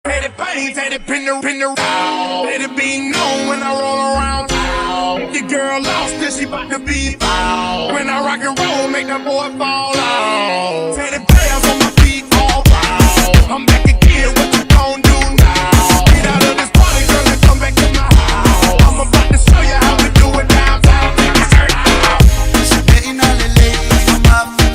Let it bang, let it pin the round. Let it be known when I roll around. Your girl lost cause she bout to be found. When I rock and roll, make that boy fall out. Let it bounce on my feet all round. I'm back again, what you gon' do now? Get out of this party, girl, and come back to my house. I'm about to show you how we do it downtown. Take your shirt out. Sitting on the lake, Mafua.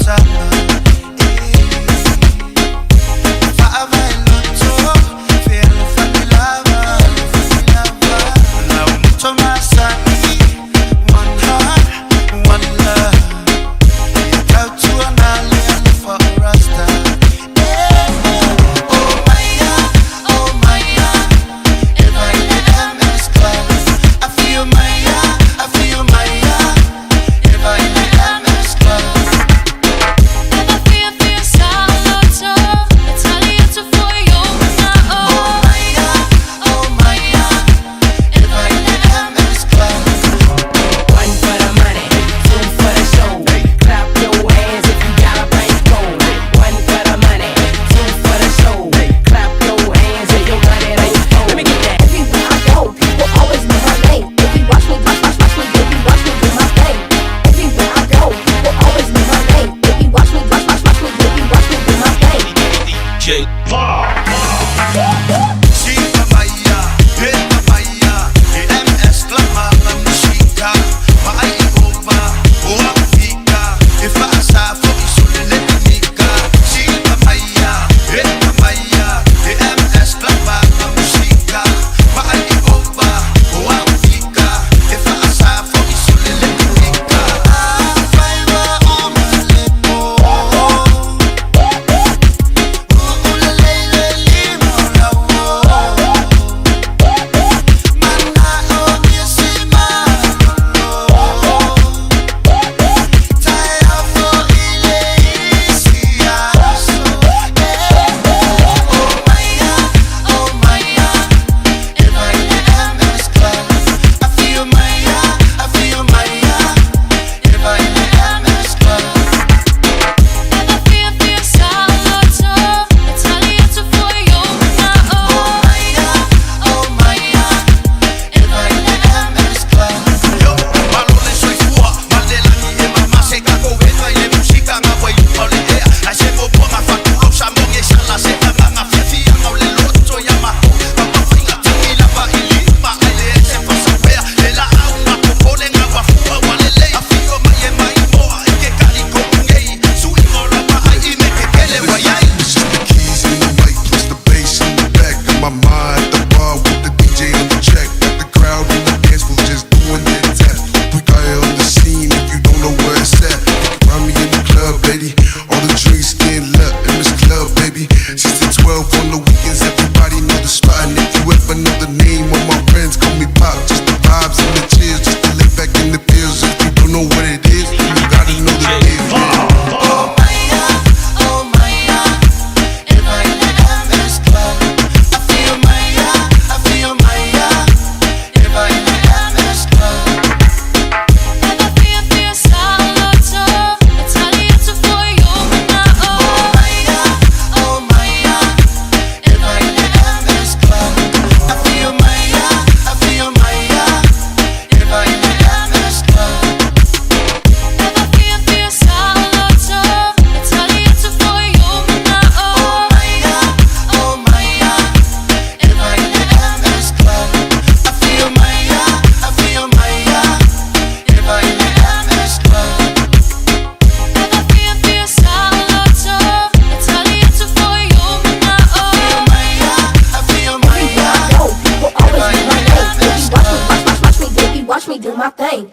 Do my thing.